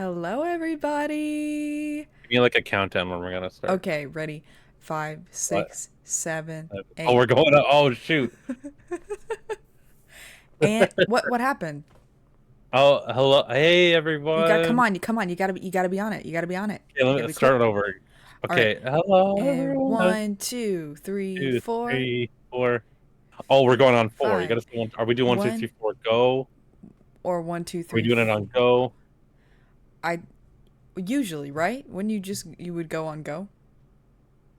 Hello, everybody. Give me like a countdown when we're gonna start. Okay, ready? Five, What? six, seven, Oh, we're eight. going to. Oh, shoot. And what happened? Oh, hello. Hey, You got come everyone. on, come on. You gotta be on it. You gotta be on it. Okay, You let gotta me be quick. start over. All right. Okay. Hello, And everyone. One, one, two, three, two, four, three, four. Oh, we're going on four. You five. gotta say one. Are we doing one, two, One three, four, go? or one, two, Are we three. doing it on go? I usually right when you would go on go. One,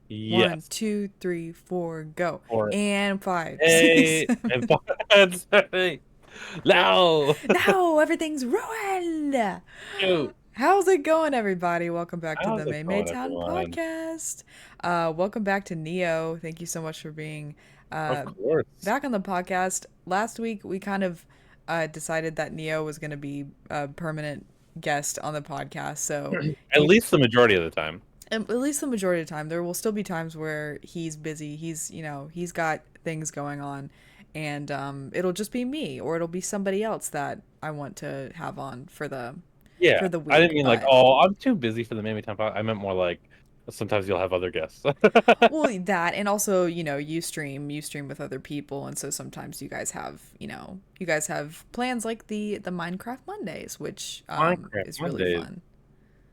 Yes. two, three, four, go. Four. And five, six, Hey, seven. and five. Hey. Now. No, everything's ruined. Shoot. How's it going, everybody? Welcome back to How's the it going, MaeMaeTown everyone? podcast. Welcome back to Neo. Thank you so much for being Of uh, course. back on the podcast. Last week, we kind of decided that Neo was going to be a permanent guest on the podcast. So, At he, least the majority of the time. at least the majority of the time, there will still be times where he's busy. He's got things going on. And it'll just be me, or it'll be somebody else that I want to have on Yeah, for the I didn't week. mean like, But oh, I'm too busy for the MaeMaeTown podcast. I meant more like sometimes you'll have other guests. well, that and also, you stream with other people, and so sometimes you guys have plans like the Minecraft Mondays, which Minecraft is really Mondays, fun.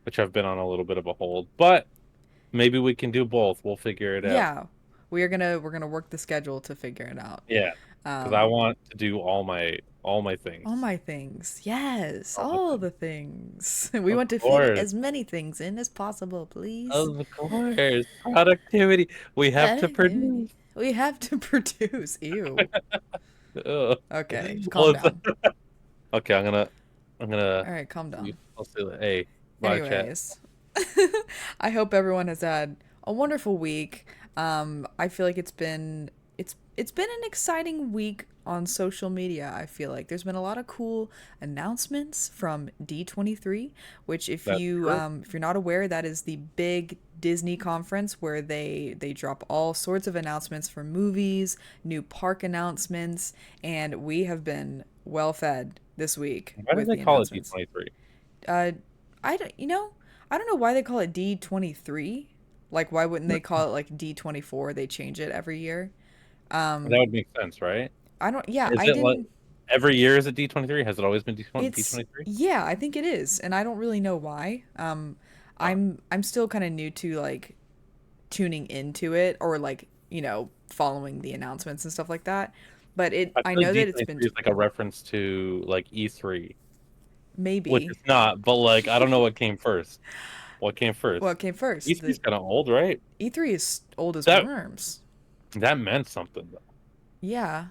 which I've been on a little bit of a hold, but maybe we can do both. We'll figure it out. Yeah, we're gonna work the schedule to figure it out. Yeah, because I Um, want to do all my all things. my things, yes, All my all things. the things. We Of want to fit course, as many things in as possible, please. of course. Productivity. We have to produce. We have to produce. Ew. Ugh. Okay, Well, calm down. okay. I'm gonna. All right, calm down. I'll say that. Hey, bye, chat. Anyways, I hope everyone has had a wonderful week. I feel like it's been an exciting week on social media. I feel like there's been a lot of cool announcements from D23, which That's true. if you're not aware, that is the big Disney conference where they drop all sorts of announcements for movies, new park announcements, and we have been well fed this week Why do with they the call it announcements. D23? Uh, I don't, I don't know why they call it D23. Like, why wouldn't they call it like D24? They change it every year. That Um, would make sense, right? I don't, yeah, Is I it like didn't, every year is it D23? Has it always been it's, D23? yeah, I think it is. And I don't really know why. Oh, I'm still kind of new to like tuning into it or like, following the announcements and stuff like that. But I I feel like know that it's been D23 is like a reference to like E3, which maybe it's not, but like I don't know what came first. What came first? what came first. E3 The is kind of old, right? E3 is old as That worms. that meant something though. Yeah.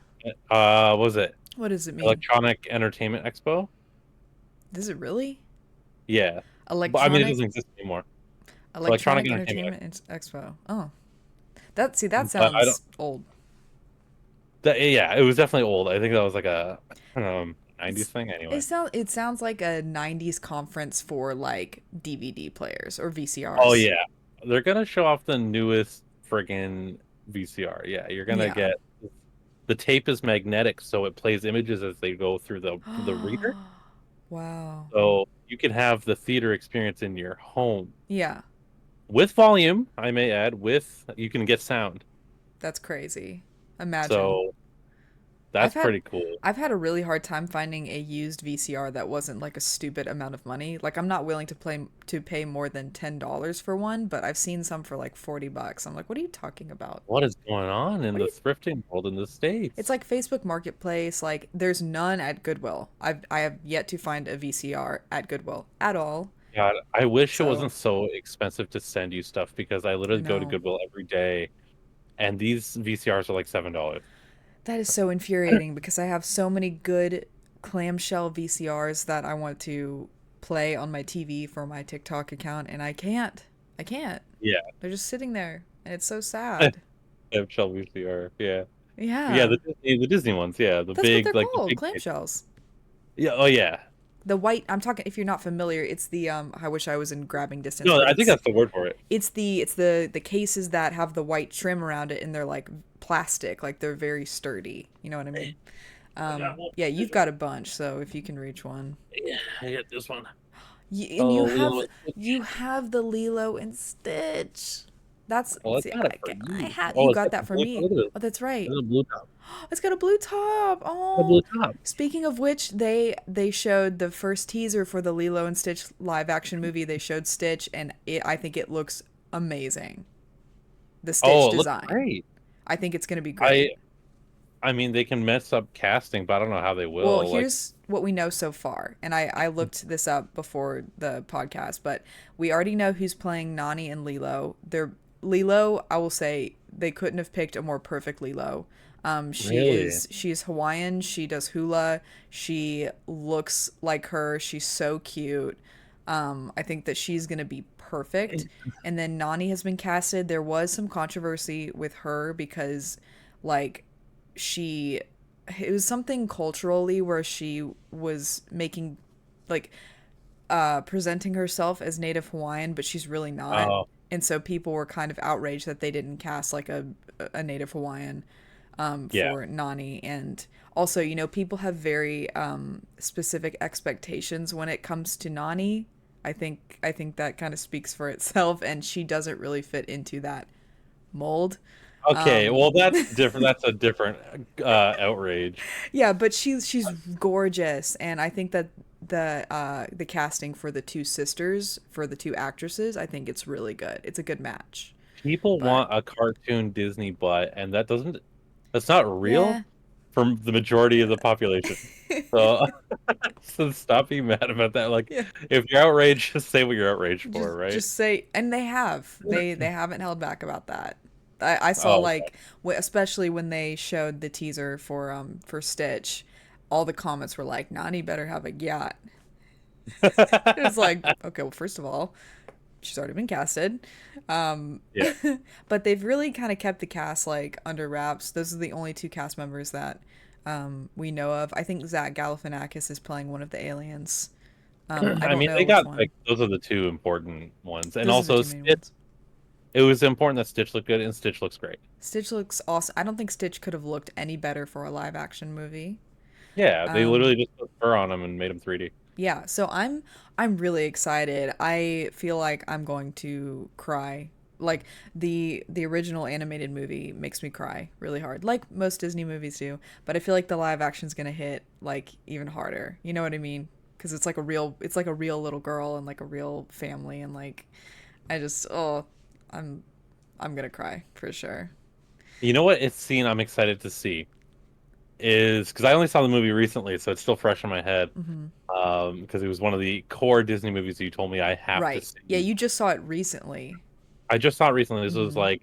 What was it What does it mean? Electronic Entertainment Expo? Does it really? Yeah, but I mean it Electronic doesn't exist anymore. Electronic Electronic Entertainment Entertainment Expo. Oh, that Expo. I don't. sounds old. Yeah, it was definitely old. I think that was like a 90s It's thing anyway. it sounds like a '90s conference for like DVD players or Oh VCRs. yeah, they're gonna show off the newest friggin' VCR. Yeah, you're gonna Yeah. get the tape is magnetic, so it plays images as they go through the reader. Wow. So you can have the theater experience in your home Yeah, with volume, I may add, with you can get sound. that's crazy. Imagine. So I've that's had pretty cool. I've had a really hard time finding a used VCR that wasn't like a stupid amount of money. Like I'm not willing to pay more than $10 for one, but I've seen some for like $40. I'm like, what are you talking about? What is going on in What are the you thrifting world in the It's States? like Facebook Marketplace. Like there's none at Goodwill. I have yet to find a VCR at Goodwill at all. God, I wish it So wasn't so expensive to send you stuff because I I literally go to know Goodwill every day and these VCRs are like $7. that is so infuriating because I have so many good clamshell VCRs that I want to play on my TV for my TikTok account, and I can't. I can't. Yeah, They're just sitting there, and it's so sad. Shell VCR. Yeah. Yeah, Yeah, The Disney ones, yeah, that's what they're the called, big case. clamshells. Yeah, oh yeah. The white. I'm talking. If you're not familiar, it's the. I wish I was in grabbing distance, No, but I think it's that's the word for it. it's the cases that have the white trim around it and they're like plastic, like they're very sturdy. You know what I mean? I got one. Yeah, you've got a bunch, so if you can reach one. Yeah, I get this one. And Oh, Lilo and you Stitch. have the Lilo and Stitch. That's Well, it's see, got it for I you. have you Oh, it's got got the that for blue top. me. Look at it. Oh, that's right. It's a blue top. It's got a blue top. It's a blue Oh, top. speaking of which, they showed the first teaser for the Lilo and Stitch live action movie. They showed Stitch, and I think it looks amazing. The Stitch Oh, it looks design. great. I think it's going to be great. I I mean, they can mess up casting, but I don't know how they Well, will. Like, here's what we know so far, and I looked this up before the podcast, but we already know who's playing Nani and Lilo. They're Lilo. I will say they couldn't have picked a more perfect Lilo. really? She's Hawaiian. She does hula. She looks like her. She's so cute. I think that she's gonna be perfect. And then Nani has been casted. There was some controversy with her because, like, she it was something culturally where she was making like presenting herself as native Hawaiian, but she's really not. Oh, And so people were kind of outraged that they didn't cast like a native Hawaiian yeah. for Nani. And also, you know, people have very specific expectations when it comes to Nani. I think that kind of speaks for itself, and she doesn't really fit into that mold. Okay, well, that's different. That's a different outrage. Yeah, but she's gorgeous, and I think that the casting for the two sisters, for the two actresses, I think it's really good. It's a good match. People But want a cartoon Disney butt, and that's not real yeah, for the majority of the population. So, so stop being mad about that. Like, yeah. if you're outraged, just say what you're outraged for, right? Just say, and they haven't held back about that. I saw Oh, like especially when they showed the teaser for Stitch, all the comments were like, "Nani better have a yacht." It was like, okay, well, first of all, she's already been casted. Um, yeah. but they've really kind of kept the cast like under wraps. Those are the only two cast members that we know of. I think Zach Galifianakis is playing one of the aliens. I I don't mean, know they which got like one. those are the two important ones, and Those are the also two main Stitch. ones. It was important that Stitch looked good, and Stitch looks great. Stitch looks awesome. I don't think Stitch could have looked any better for a live action movie. Yeah, they Um, literally just put fur on him and made him 3D. yeah, so I'm really excited. I feel like I'm going to cry. Like the original animated movie makes me cry really hard, like most Disney movies do. But I feel like the live action's gonna hit like even harder. You know what I mean? Because it's like a real little girl and like a real family, and like I just I'm I'm gonna cry for sure. You know what? It's scene I'm excited to see is because I only saw the movie recently, so it's still fresh in my head. Hmm. Because it was one of the core Disney movies that you told me I have to Right. Yeah, see. you just saw it recently. I just saw it recently. This was Hmm. like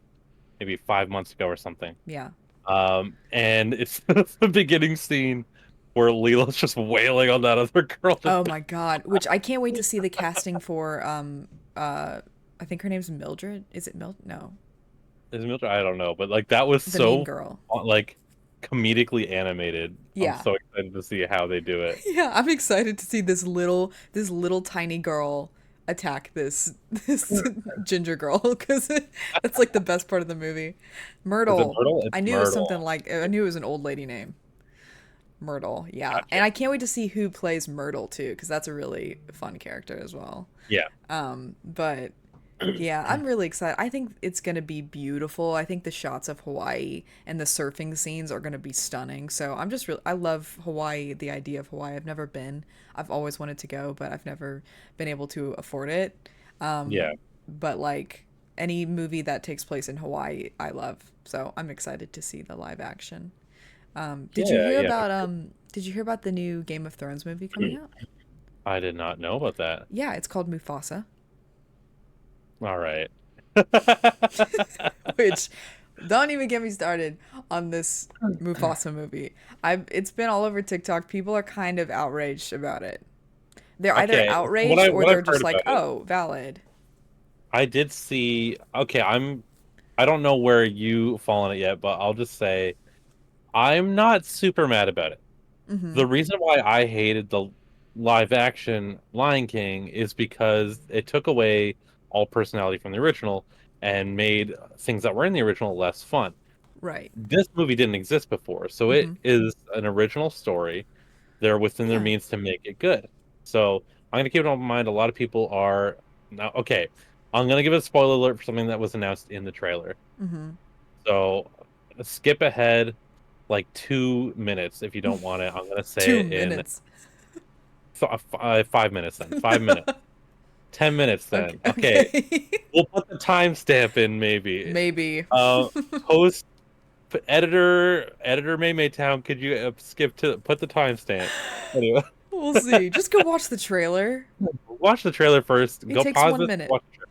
maybe 5 months ago or something. Yeah. And it's the beginning scene where Leela's just wailing on that other girl to Oh death. my God. Which I can't wait to see the casting for I think her name's Mildred. Is it Mildred? No. Is it Mildred? I don't know, but like that was The mean so girl. like comedically animated. I'm Yeah. so excited to see how they do it. Yeah, I'm excited to see this little tiny girl attack this ginger girl because that's like the best part of the movie. Is it Myrtle. Myrtle? It's I knew it was something Myrtle. like I knew it was an old lady name. Myrtle. Yeah. Gotcha. And I can't wait to see who plays Myrtle too because that's a really fun character as well. Yeah. But yeah, I'm really excited. I think it's going to be beautiful. I think the shots of Hawaii and the surfing scenes are going to be stunning. So I'm just really, I love Hawaii, the idea of Hawaii. I've never been. I've always wanted to go, but I've never been able to afford it. Yeah. But like any movie that takes place in Hawaii, I love. So I'm excited to see the live action. Yeah. Yeah. For sure. Did you hear about the new Game of Thrones movie coming out? I did not know about that. Yeah, it's called Mufasa. All right. Which don't even get me started on this Mufasa movie. I've It's been all over TikTok. People are kind of outraged about it. They're either Okay. outraged or What I've they're just heard like, about it, "Oh, valid." I did see. Okay, I don't know where you fall on it yet, but I'll just say I'm not super mad about it. Mhm. The reason why I hated the live action Lion King is because it took away all personality from the original and made things that were in the original less fun. Right. This movie didn't exist before, so it Mhm. is an original story. They're within their Yeah. means to make it good. So I'm gonna keep in mind a lot of people are now okay. I'm gonna give a spoiler alert for something that was announced in the trailer. Mm-hmm. So skip ahead like 2 minutes if you don't want it. I'm gonna say Two it in minutes. 5 minutes then. 5 minutes. 10 minutes Okay. then. Okay. Okay. We'll put the timestamp in maybe. Maybe. Uh post editor MaeMaeTown, could you skip to put the timestamp? Anyway, We'll see. Just go watch the trailer. watch the trailer first. It Go takes pause one this. minute. Watch the trailer.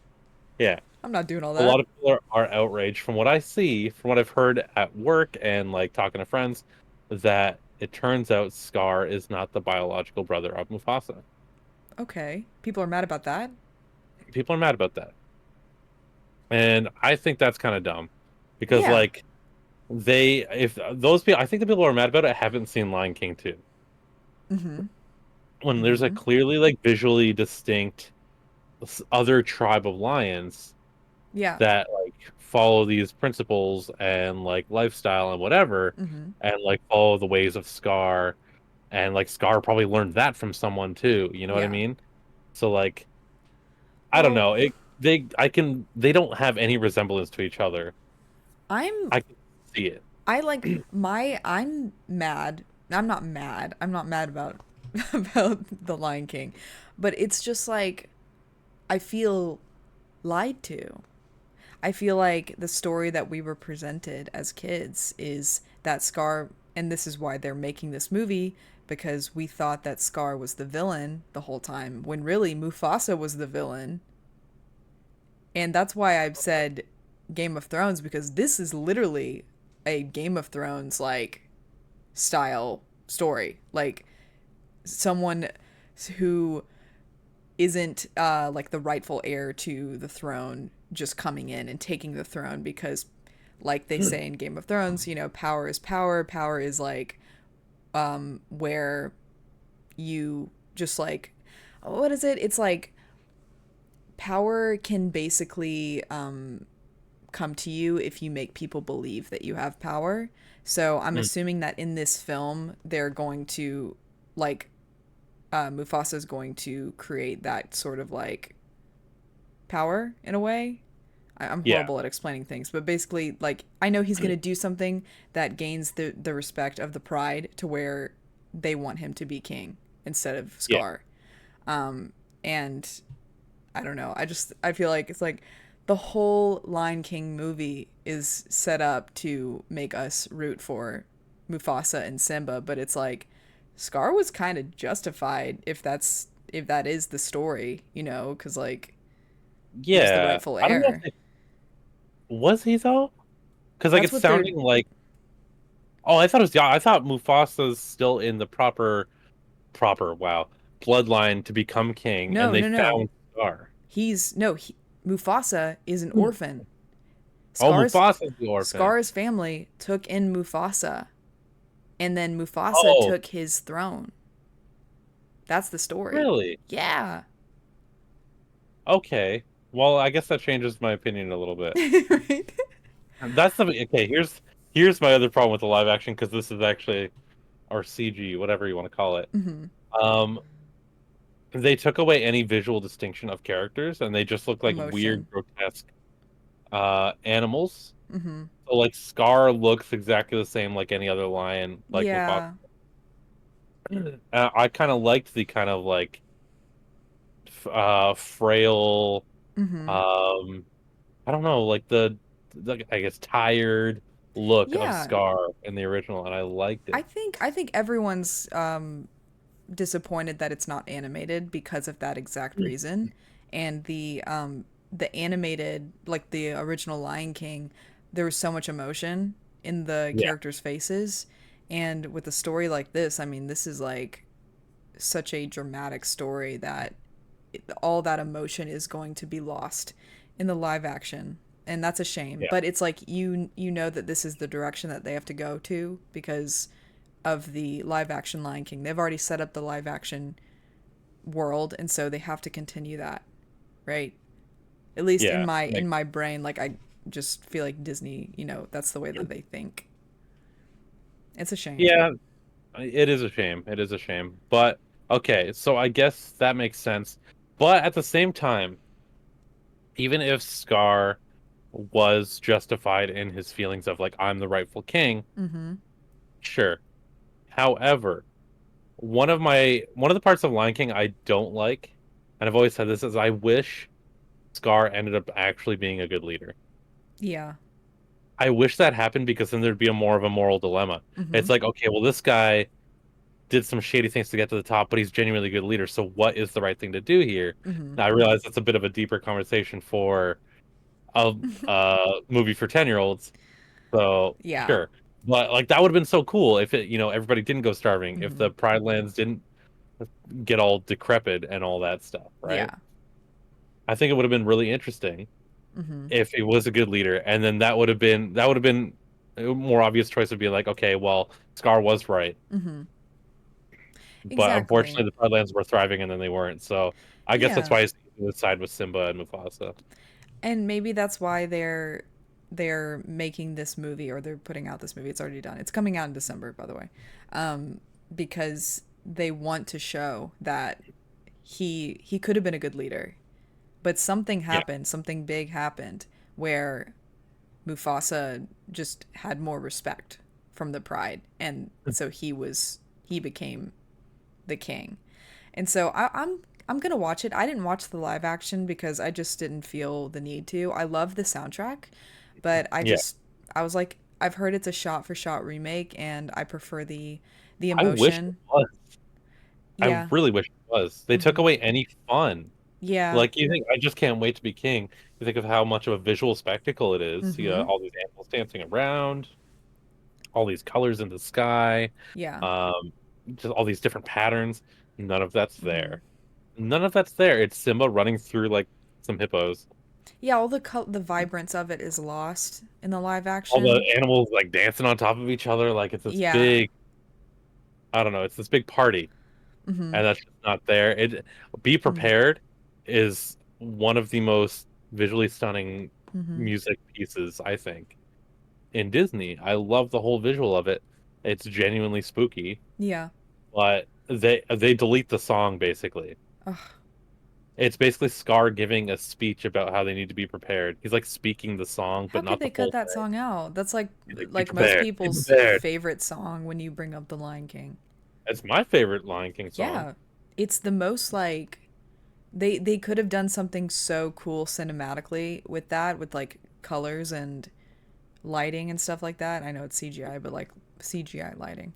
Yeah. I'm not doing all A lot that. of people are outraged from what I see, from what I've heard at work and like talking to friends, that it turns out Scar is not the biological brother of Mufasa. Okay. People are mad about that. People are mad about that. And I think that's kind of dumb because Yeah. like if those people, I think the people who are mad about it haven't seen Lion King 2. Mm-hmm. When there's a Mm-hmm. clearly like visually distinct other tribe of lions Yeah. that like follow these principles and like lifestyle and whatever, Mm-hmm. and like follow the ways of Scar, and like Scar probably learned that from someone too, you know what I Yeah. mean? So like I don't Well, know, they don't have any resemblance to each other. I'm I can see it. I like my I'm mad. I'm not mad. I'm not mad about about the Lion King. But it's just like I feel lied to. I feel like the story that we were presented as kids is that Scar, and this is why they're making this movie, because we thought that Scar was the villain the whole time, when really Mufasa was the villain. And that's why I've said Game of Thrones, because this is literally a Game of Thrones like style story. Like someone who isn't like the rightful heir to the throne just coming in and taking the throne because like they say in Game of Thrones, you know, power is power. Power is like where you just like what is it? It's like power can basically come to you if you make people believe that you have power. So I'm Mm, assuming that in this film they're going to like Mufasa is going to create that sort of like power in a way. I'm yeah, horrible at explaining things, but basically, like I know he's gonna do something that gains the respect of the pride to where they want him to be king instead of yeah, Scar. And I don't know. I feel like it's like the whole Lion King movie is set up to make us root for Mufasa and Simba, but it's like Scar was kind of justified if that is the story, you know, because like he was the yeah. rightful I don't know if heir. was he though? Because like That's it's what they're. sounding like, oh, I thought it was, yeah, I thought Mufasa's still in the proper wow bloodline to become king, and No, they no, no. found Scar. He's no. Mufasa is an orphan. Oh, Scar's Mufasa's the orphan. Scar's family took in Mufasa, and then Mufasa Oh, took his throne. That's the story. really? Yeah. Okay. Well, I guess that changes my opinion a little bit. Right? And that's the okay. Here's my other problem with the live action, because this is actually, or CG, whatever you want to call it. Mm-hmm. Um, they took away any visual distinction of characters, and they just look like weird, Emotion. grotesque animals. Mm-hmm. So like Scar looks exactly the same like any other lion, like Mufasa. Yeah. I kind of liked the kind of like frail, Mm-hmm. um I don't know, like the I guess tired look of Yeah. Scar in the original, and I liked it. I think everyone's disappointed that it's not animated because of that exact reason. And the animated like the original Lion King, there was so much emotion in the Yeah, characters' faces. And with a story like this, I mean, this is like such a dramatic story that all that emotion is going to be lost in the live action, and that's a shame. yeah, But it's like you know that this is the direction that they have to go to because of the live action Lion King. They've already set up the live action world, and so they have to continue that, right? At least yeah. in my brain, like I just feel like Disney, you know, that's the way that they think. It's a shame. Yeah, it is a shame. It is a shame. But Okay, so I guess that makes sense. But at the same time, even if Scar was justified in his feelings of like I'm the rightful king, Mm-hmm. sure. However, one of the parts of Lion King I don't like, and I've always said this, is I wish Scar ended up actually being a good leader. Yeah. I wish that happened because then there'd be a more of a moral dilemma. Mm-hmm. It's like, okay, well, this guy did some shady things to get to the top, but he's genuinely a good leader. So what is the right thing to do here? Mm-hmm. Now I realize that's a bit of a deeper conversation for a movie for 10-year-olds. So Yeah. sure. But like that would have been so cool if everybody didn't go starving, if Mm-hmm. the Pride Lands didn't get all decrepit and all that stuff, right? Yeah. I think it would have been really interesting Mm-hmm. if it was a good leader, and then that would have been a more obvious choice would be like, okay, well, Scar was right, Mm-hmm. but Exactly. unfortunately the Floodlands were thriving and then they weren't. So I guess that's Yeah. why he's would side with Simba and Mufasa. And maybe that's why they're making this movie, or they're putting out this movie. It's already done. It's coming out in December, by the way. Because they want to show that he could have been a good leader, but something Yeah. happened, something big happened where Mufasa just had more respect from the pride, and so he became the king. And so I'm gonna watch it. I didn't watch the live action because I just didn't feel the need to. I love the soundtrack, but Yeah. I was like, I've heard it's a shot for shot remake, and I prefer the I wish it emotion. was. I Yeah. really wish it was. They took Mm-hmm. away any fun. Yeah. Like you think I just can't wait to be king. You think of how much of a visual spectacle it is. You Mm-hmm. got all these animals dancing around, all these colors in the sky, Yeah. um, just all these different patterns. None of that's Mm-hmm. there. None of that's there. It's Simba running through like some hippos. Yeah, all the vibrance of it is lost in the live All the action. animals like dancing on top of each other. Like it's this Yeah. big, I don't know, it's this big party. Mm-hmm. And that's just not there. It Be Prepared is one of the most visually stunning Mm-hmm. music pieces, I think, in Disney. I love the whole visual of it. It's genuinely spooky, Yeah. but they delete the song basically. Ugh. It's basically Scar giving a speech about how they need to be prepared. He's like speaking the song, How but could not the they cut full that thing. song out? That's He's like, "Be like most prepared, be people's prepared." favorite song when you bring up The Lion King. It's my favorite Lion King song. Yeah. It's the most like they could have done something so cool cinematically with that, with like colors and lighting and stuff like that. I know it's CGI, but like CGI lighting.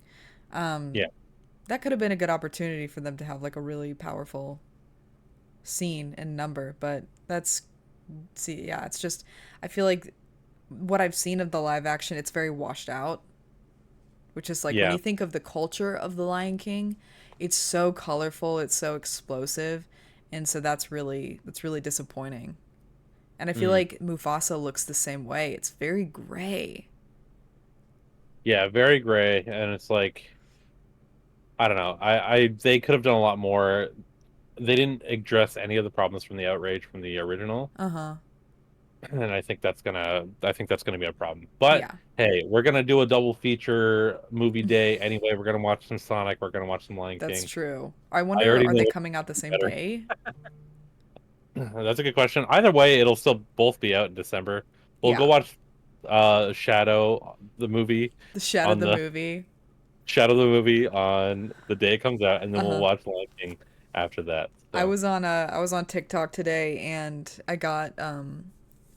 Yeah, That could have been a good opportunity for them to have like a really powerful scene and number, but that's see yeah, it's just I feel like what I've seen of the live action, it's very washed out, which is like when yeah. you think of the culture of the Lion King, it's so colorful, it's so explosive, and so that's really disappointing. And I feel Mm. like Mufasa looks the same way. It's very gray. Yeah, very gray, and it's like I don't know. I they could have done a lot more. They didn't address any of the problems from the outrage from the original, Uh-huh. and I think that's gonna be a problem. But Yeah. hey, we're gonna do a double feature movie day anyway. We're gonna watch some Sonic. We're gonna watch some Lion That's King. true. I I wonder, already are know they which coming out the is same better. day? That's a good question. Either way, it'll still both be out in December. We'll go Yeah. watch Shadow the movie The Shadow on the the movie. On the day it comes out, and then we'll Uh-huh. watch Lion King after that. So I was on TikTok today, and I got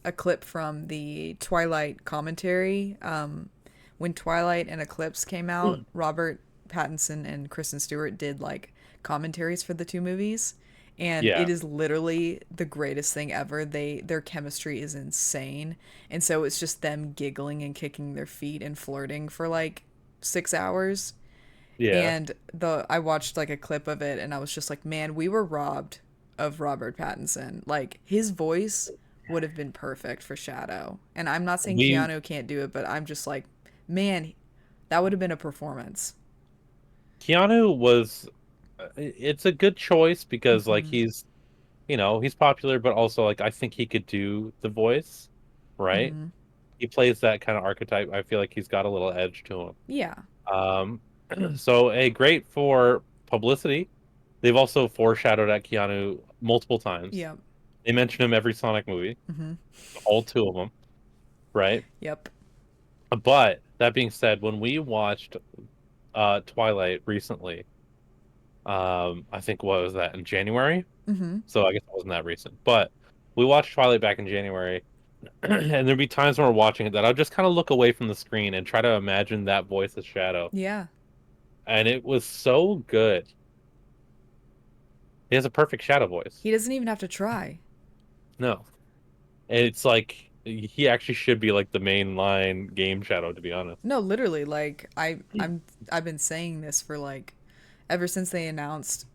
a clip from the Twilight commentary. When Twilight and Eclipse came out, Robert Pattinson and Kristen Stewart did like commentaries for the two movies, and yeah, it is literally the greatest thing ever. Their chemistry is insane, and so it's just them giggling and kicking their feet and flirting for like 6 hours. yeah. And the I watched like a clip of it, and I was just like, man, we were robbed of Robert Pattinson. Like his voice would have been perfect for Shadow. And I'm not saying We Keanu can't do it, but I'm just like, man, that would have been a performance. Keanu was it's a good choice because like Mhm. he's popular, but also like I think he could do the voice, right? Mhm. He plays that kind of archetype. I feel like he's got a little edge to him. Yeah. Um, so great for publicity. They've also foreshadowed at Keanu multiple times. Yep. They mention him every Sonic movie, Mm-hmm. all two of them, right? Yep. But that being said, when we watched Twilight recently, I think what was that in January? Mm-hmm. So I guess it wasn't that recent. But we watched Twilight back in January, and there'd be times when we're watching it that I'll just kind of look away from the screen and try to imagine that voice as Shadow. Yeah. And it was so good. He has a perfect Shadow voice. He doesn't even have to try. No. It's like he actually should be like the mainline game Shadow, to be honest. No, literally, like I've been saying this for like ever since they announced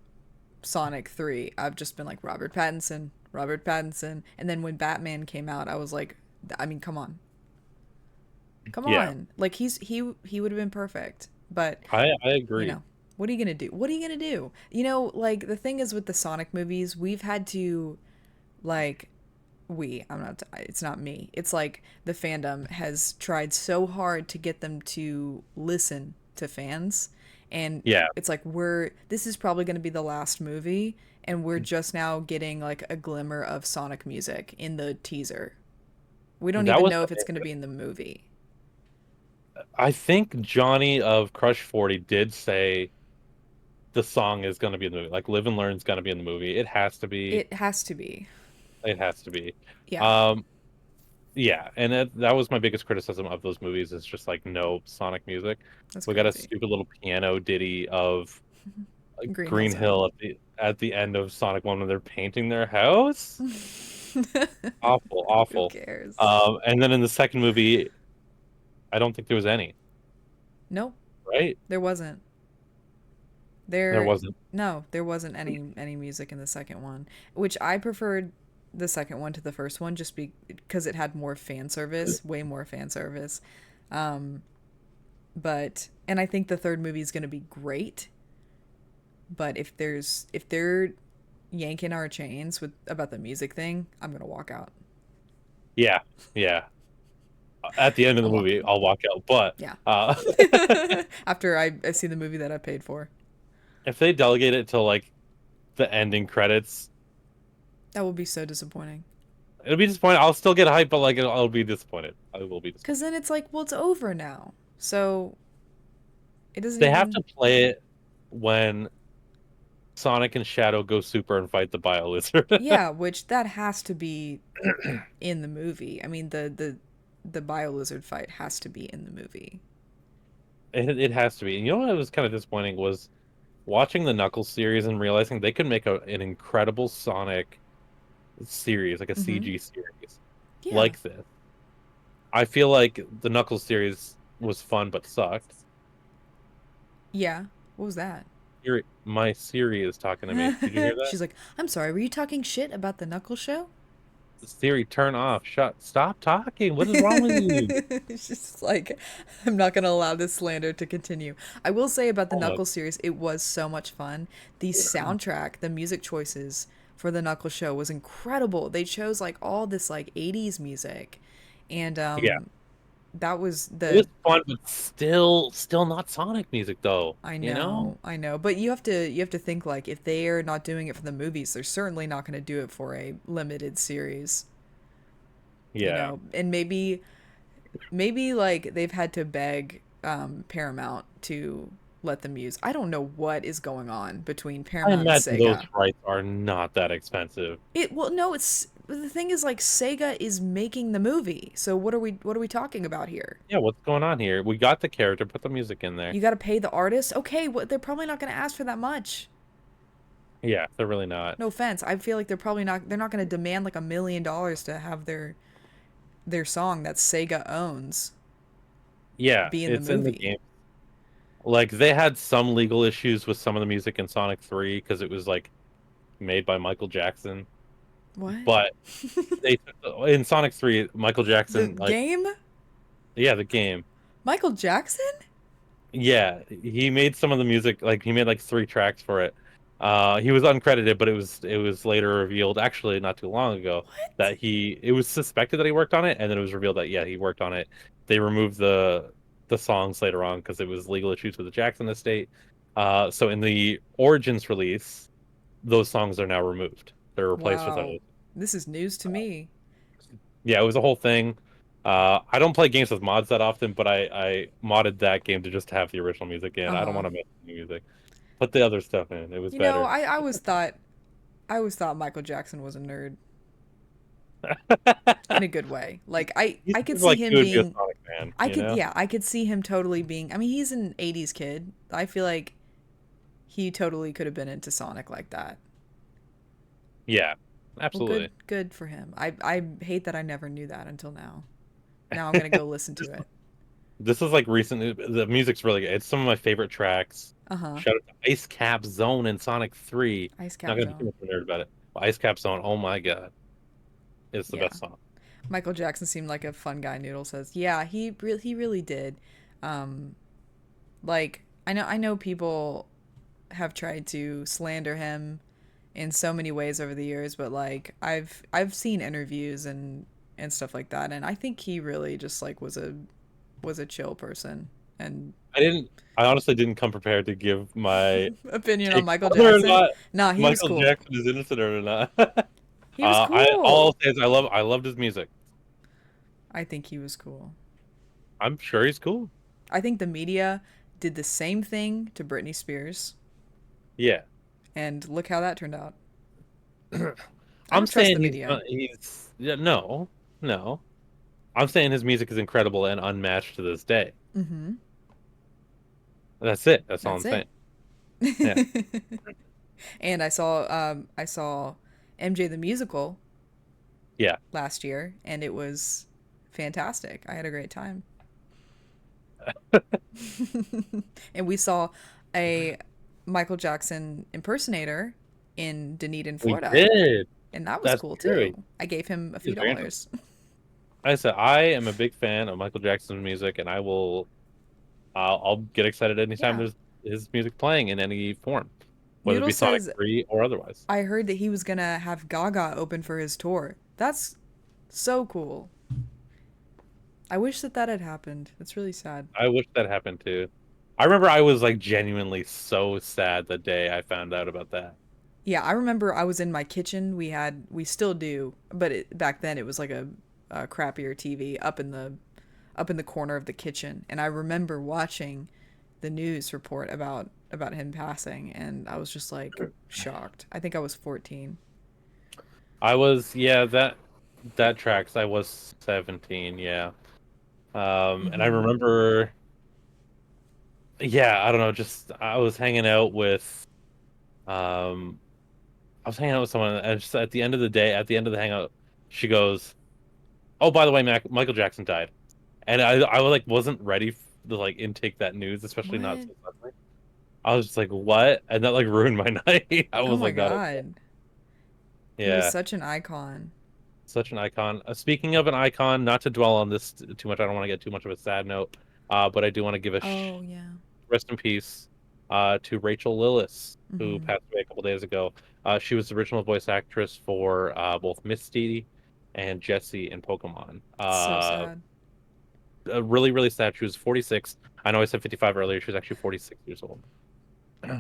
Sonic 3. I've just been like Robert Pattinson, Robert Pattinson, and then when Batman came out, I was like, I mean, come on. Come Yeah, on. Like he would have been perfect. But, I you agree. know, what are you going to do? What are you going to do? You know, like the thing is with the Sonic movies, we've had to like I'm not, it's not me. It's like the fandom has tried so hard to get them to listen to fans. And Yeah. it's like, this is probably going to be the last movie. And we're just now getting like a glimmer of Sonic music in the teaser. We don't That even was know if it's going to amazing. be in the movie. I think Johnny of Crush 40 did say the song is going to be in the movie. Like Live and Learn's going to be in the movie. It has to be. It has to be. It has to be. Yeah, Um, yeah, and that was my biggest criticism of those movies is just like no Sonic music. that's We got a crazy. stupid little piano ditty of Green Hill Green Zone. Hill at the end of Sonic 1 when they're painting their house. Awful, Who awful. cares? And then in the second movie, I don't think there was any, No, right? there wasn't. There There, wasn't. no, there wasn't any music in the second one, which I preferred the second one to the first one just because it had more fan service, way more fan service. Um, but and I think the third movie is going to be great. But if they're yanking our chains with about the music thing, I'm gonna walk out. Yeah, yeah. At the end of the I'm movie, walking. I'll walk out. But Yeah. uh, After I see the movie that I paid for, if they delegate it to like the ending credits, that will be so disappointing. it'll be disappointing. I'll still get hyped, but like I'll be disappointed. I will be Because disappointed. then it's like, well, it's over now. So it doesn't They have even. to play it when Sonic and Shadow go super and fight the Bio Lizard. Yeah, which that has to be in the movie. I mean, the bio lizard fight has to be in the movie. It has to be. And you know what was kind of disappointing was watching the Knuckles series and realizing they could make an incredible Sonic series, like a Mm-hmm. CG series Yeah. like this. I feel like the Knuckles series was fun but sucked. Yeah. What was that? My Siri is talking to me. Did you hear that? She's like, I'm sorry, were you talking shit about the Knuckle Show? Siri, turn off. Shut. Stop talking. What is wrong with you? She's just like, I'm not gonna allow this slander to continue. I will say about the Oh my. Knuckle series, it was so much fun. The soundtrack, the music choices for the Knuckle Show was incredible. They chose like all this like 80s music, and Yeah. that was It was the. fun, but still not Sonic music though. You know? I know, but you have to think like if they are not doing it for the movies, they're certainly not going to do it for a limited series, you Yeah. know. And maybe like they've had to beg Paramount to let them use. I don't know what is going on between I Paramount and imagine those Sega. rights are not that expensive. It well no, it's the thing is like Sega is making the movie. So what are we talking about here? Yeah, what's going on here? We got the character, put the music in there. You got to pay the artist. Okay, what they're probably not going to ask for that much. Yeah, they're really not. No offense. I feel like they're not going to demand like $1 million to have their song that Sega owns Yeah, be in the it's in the movie. game. Like they had some legal issues with some of the music in Sonic 3 because it was like made by Michael Jackson. What? But in Sonic 3, Michael The Jackson like game? yeah, the game. Michael Jackson? Yeah, he made some of the music like he made like 3 tracks for it. He was uncredited, but it was later revealed actually not too long ago What? that it was suspected that he worked on it and then it was revealed that yeah, he worked on it. They removed the songs later on because it was legal issues with the Jackson estate. So in the Origins release, those songs are now removed. They're replaced with Wow. others. This is news to me. Yeah, it was a whole thing. I don't play games with mods that often, but I modded that game to just have the original music in. I don't Uh-huh. want to mess with the music. Put the other stuff in. It was You know, better. I always thought Michael Jackson was a nerd in a good way. Like He's I could see like him you would be a being Sonic fan, I you could know? yeah, I could see him totally being I mean, he's an 80s kid. I feel like he totally could have been into Sonic like that. Yeah, Well, good absolutely. good for him. I hate that I never knew that until now. Now I'm going to go listen to it. This is like recent. The music's really good. It's some of my favorite tracks. Uh-huh. Shout out to Ice Cap Zone in Sonic 3. Ice Not Cap gonna be too Zone. much of a nerd about it. But Ice Cap Zone, oh my god, it's the Yeah. best song. Michael Jackson seemed like a fun guy. Noodle says, "Yeah, he really did." Um, like I know people have tried to slander him in so many ways over the years, but like I've seen interviews and stuff like that, and I think he really just like was a chill person. And I didn't. I honestly didn't come prepared to give my opinion on take Michael whether or Jackson. not Nah, he was Michael cool. Jackson is innocent or not. He was I all cool. I'll say is I loved his music. I think he was cool. I'm sure he's cool. I think the media did the same thing to Britney Spears, Yeah. and look how that turned out. I I'm don't trust saying the media. he's yeah, no. I'm saying his music is incredible and unmatched to this day. Mm-hmm. That's it. That's all I'm That's saying. it. Yeah. And I saw MJ the musical Yeah. last year, and it was fantastic. I had a great time. And we saw a Michael Jackson impersonator in Dunedin, We Florida, did. and that was That's cool true. too. I gave him a few He's very interesting. dollars. Like I said, I am a big fan of Michael Jackson's music, and I'll get excited anytime Yeah. there's his music playing in any form, whether it Noodle be Sonic says 3 or otherwise. I heard that he was gonna have Gaga open for his tour. That's so cool. I wish that had happened. That's really sad. I wish that happened too. I remember I was like genuinely so sad the day I found out about that. Yeah, I remember I was in my kitchen. We still do, but back then it was like a crappier TV up in the corner of the kitchen, and I remember watching the news report about him passing, and I was just like shocked. I think I was 14. I was yeah, that tracks. I was 17, yeah. And I Mm-hmm. remember yeah, I don't know, just I was hanging out with um I was hanging out with someone and just at the end of the day, at the end of the hangout, she goes, "Oh, by the way, Michael Jackson died." And I like wasn't ready to like intake that news, especially not What? so suddenly. I was just like, "What?" And that like ruined my night. I Oh was my like not okay. God. He was Yeah. such an icon. Such an icon. Speaking of an icon, not to dwell on this too much, I don't want to get too much of a sad note, but I do want to give a Oh yeah. rest in peace to Rachel Lillis, who Mm-hmm. passed away a couple days ago. She was the original voice actress for both Misty and Jessie in Pokemon. It's so sad. Really, really sad. She was 46. I know I said 55 earlier. She was actually 46 years old. So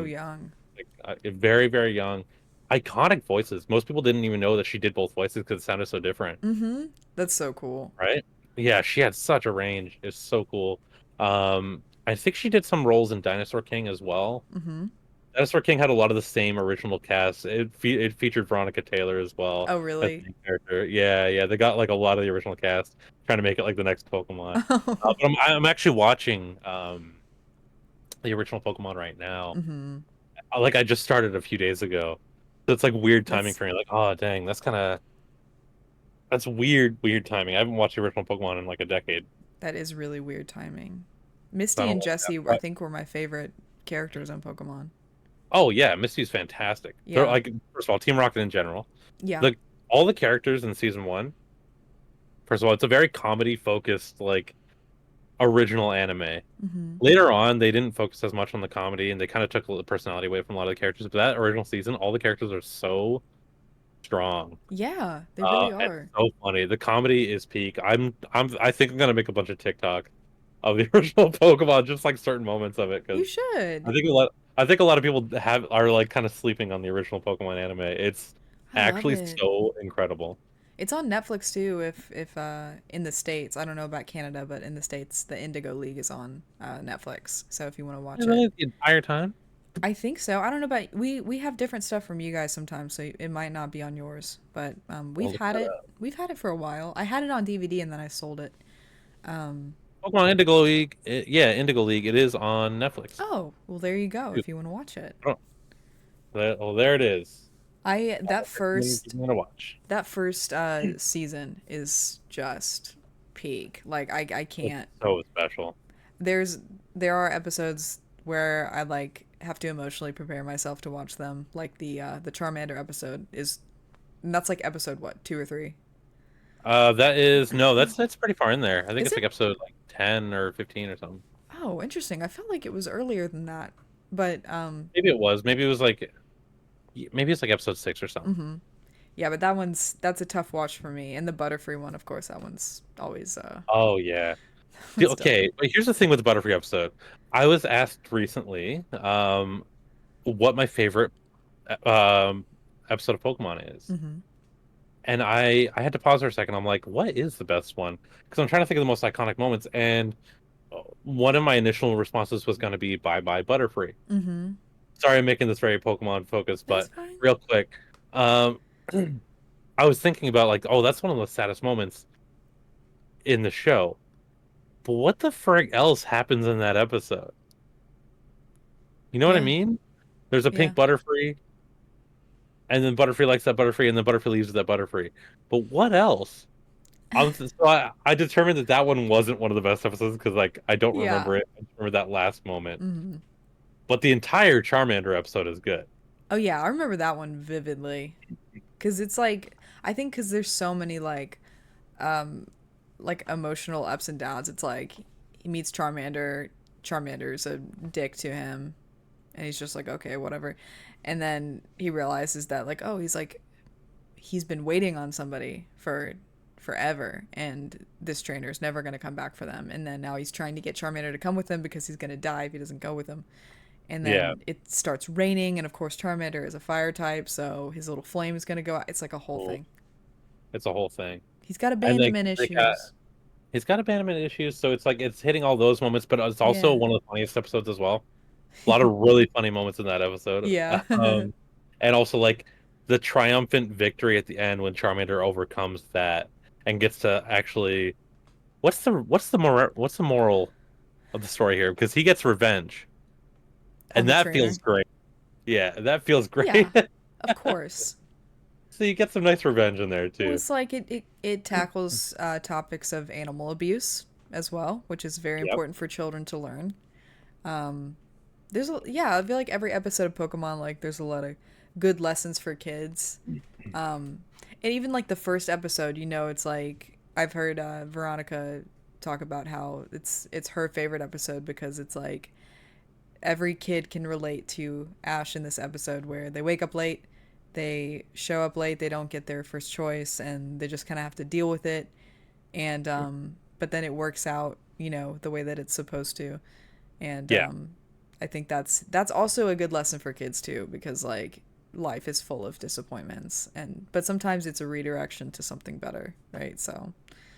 Um, young. like, very, very young. Iconic voices. Most people didn't even know that she did both voices because it sounded so different. Mm-hmm. That's so cool. Right? Yeah, she had such a range. It's so cool. I think she did some roles in Dinosaur King as well. Mm-hmm. Dinosaur King had a lot of the same original cast. It featured Veronica Taylor as well Oh as the really? main character. Yeah, yeah, they got like a lot of the original cast trying to make it like the next Pokemon. But I'm actually watching the original Pokemon right now. Mm-hmm. Like I just started a few days ago, so it's like weird timing That's for me. Like, oh dang, that's weird timing. I haven't watched the original Pokemon in like a decade. that is really weird timing. So I Misty don't and like that. Jesse, I think, were my favorite characters on Pokemon. Oh yeah, Misty's fantastic. They're Yeah. like first of all, Team Rocket in general. Yeah. The all the characters in season one. First of all, it's a very comedy focused like original anime. Mm-hmm. Later on, they didn't focus as much on the comedy and they kind of took the personality away from a lot of the characters. But that original season, all the characters are so strong. Yeah, they really And are. so funny. The comedy is peak. I think I'm gonna make a bunch of TikTok of the original Pokemon, just like certain moments of it, You because I should. think a lot. I think a lot of people are like kind of sleeping on the original Pokemon anime. It's I love actually it. so incredible. It's on Netflix too. If in the states, I don't know about Canada, but in the states, the Indigo League is on Netflix. So if you want to watch it, Really, the entire time? I think so. I don't know about we have different stuff from you guys sometimes, so it might not be on yours. But I'll look that up. we've had it for a while. I had it on DVD and then I sold it. Um, Pokemon Indigo League, yeah, Indigo League. It is on Netflix. oh well, there you go. Dude, If you want to watch it, I don't- well, there it is. I I'll recommend you to watch. that first season is just peak. Like I It's can't. so special. There's there are episodes where I like have to emotionally prepare myself to watch them. Like the Charmander episode is and that's like episode what 2 or 3. That is no, that's pretty far in there. I think Is it's it? like episode like 10 or 15 or something. Oh, interesting. I felt like it was earlier than that. But Maybe it was. Maybe it was like maybe it's like episode 6 or something. yeah, but that's a tough watch for me. And the Butterfree one, of course, that one's always Oh yeah. it's Okay, dope. but here's the thing with the Butterfree episode. I was asked recently, what my favorite um episode of Pokemon is. Hmm. And I had to pause for a second. I'm like, what is the best one? Because I'm trying to think of the most iconic moments. And one of my initial responses was going to be Bye Bye Butterfree. Hmm. Sorry, I'm making this very Pokemon focused, That's but fine. real quick, um, I was thinking about like, oh, that's one of the saddest moments in the show. But what the frick else happens in that episode? You know what I Yeah. mean? There's a Yeah. pink Butterfree, and then Butterfree likes that Butterfree, and then Butterfree leaves with that Butterfree. But what else? I determined that that one wasn't one of the best episodes because like I don't Yeah. remember it. I just remember that last moment. Hmm. But the entire Charmander episode is good. Oh yeah, I remember that one vividly. Cause it's like I think because there's so many um like emotional ups and downs. It's like he meets Charmander. Charmander's a dick to him, and he's just like okay, whatever. And then he realizes that like oh he's been waiting on somebody for forever and this trainer's never going to come back for them, and then now he's trying to get Charmander to come with him because he's going to die if he doesn't go with him. And Yeah, then it starts raining, and of course Charmander is a fire type, so his little flame is going to go out. It's like a whole cool. thing. It's a whole thing. He's got And like abandonment they got issues. he's got abandonment issues, so it's like it's hitting all those moments, but it's also Yeah. one of the funniest episodes as well. A lot of really funny moments in that episode. Yeah. And also like the triumphant victory at the end when Charmander overcomes that and gets to actually what's the moral of the story here? Because he gets revenge, On and the that trainer. feels great. Yeah, that feels great. Yeah, of course. So you get some nice revenge in there Well, too. it's like it tackles topics of animal abuse as well, which is very Yep. important for children to learn. Yeah, I feel like every episode of Pokemon, like there's a lot of good lessons for kids. And even like the first episode, it's like I've heard Veronica talk about how it's her favorite episode because it's like every kid can relate to Ash in this episode where they wake up late, they show up late, they don't get their first choice, and they just kind of have to deal with it. And but then it works out, the way that it's supposed to. And Yeah. I think that's also a good lesson for kids too, because like life is full of disappointments, and but sometimes it's a redirection to something better, right? So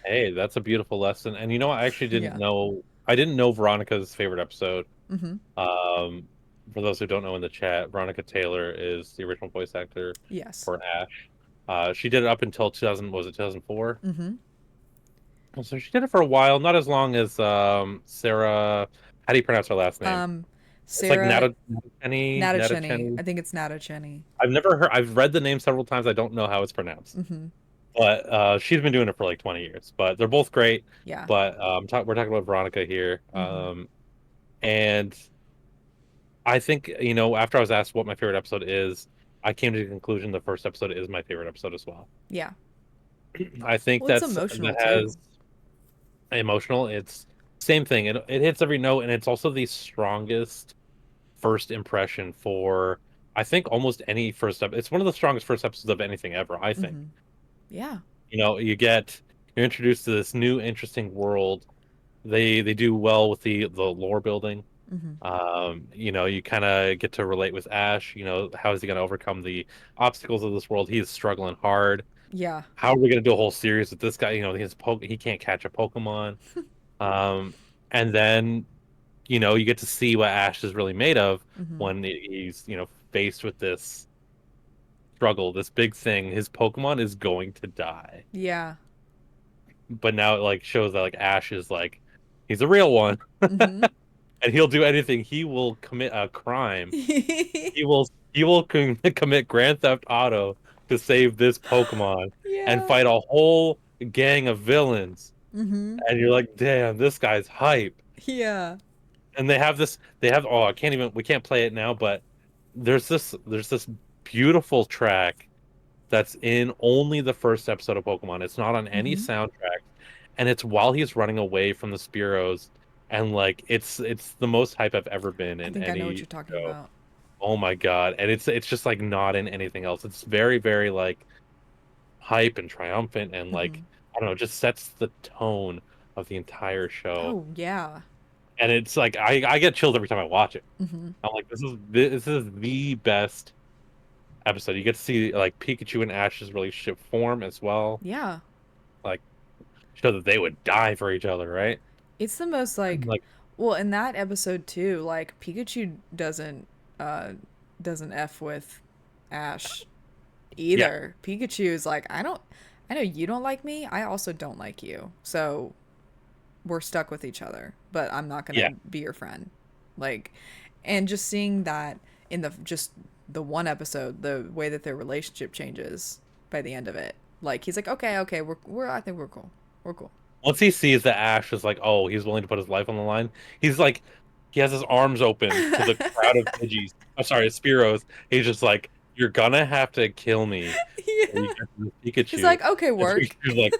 Hey, that's a beautiful lesson. And you know, I actually didn't yeah. know I didn't know Veronica's favorite episode. Mm-hmm. Um, for those who don't know in the chat, Veronica Taylor is the original voice actor Yes. for Ash. She did it up until 2000, was it 2004? Mm-hmm. So she did it for a while, not as long as Sarah. How do you pronounce her last name? um It's like Sarah Nata Natacheni. Chenny. I think it's Natacheni. I've never heard. I've read the name several times. I don't know how it's pronounced, Mm-hmm. but she's been doing it for like 20 years. But they're both great. Yeah. But we're talking about Veronica here, Mm-hmm. and I think after I was asked what my favorite episode is, I came to the conclusion the first episode is my favorite episode as well. Yeah. I think Well, it's that emotional too. has emotional. It's same thing. It hits every note, and it's also the strongest first impression for I think almost any first up. It's one of the strongest first episodes of anything ever. I think. Mm-hmm. Yeah. You're introduced to this new interesting world. They do well with the lore building. Mhm. You kind of get to relate with Ash. How is he going to overcome the obstacles of this world? He's struggling hard. Yeah. How are we going to do a whole series with this guy? He can't catch a Pokemon. Um, and then you get to see what Ash is really made of Mhm. when he's faced with this struggle, this big thing. His Pokemon is going to die, Yeah. but now it like shows that like Ash is like he's a real one, Mhm. and he'll do anything. He will commit a crime. Commit Grand Theft Auto to save this Pokemon and Yeah. fight a whole gang of villains. Mhm. And you're like, damn, this guy's hype. Yeah. And I can't even we can't play it now, but there's this beautiful track that's in only the first episode of Pokemon. It's not on any Mhm. soundtrack, and it's while he's running away from the Spearows, and like it's the most hype I've ever been I in think I know what any you're talking show. about. Oh my God. And it's just like not in anything else. It's very, very like hype and triumphant and like Mhm. I don't know, just sets the tone of the entire show. Oh, yeah. And it's like I get chills every time I watch it. Mhm. I'm like, this is the best episode. You get to see like Pikachu and Ash's relationship form as well. Yeah. Like show that they would die for each other, right? It's the most And, like, like well, in that episode too, like Pikachu uh doesn't F with Ash yeah, either. Pikachu is like, I know you don't like me. I also don't like you. So we're stuck with each other, but I'm not going yeah, to be your friend. Like, and just seeing that in the one episode, the way that their relationship changes by the end of it. Like he's like, "Okay, okay, we're I think we're cool. We're cool." once he sees that Ash is like, oh, he's willing to put his life on the line, he's like, he has his arms open to the crowd of Pidgeys. I'm sorry, Spearows. He's just like, you're gonna have to kill me before you Yeah. get to the He's Pikachu. like, "Okay, And work." Pikachu's like,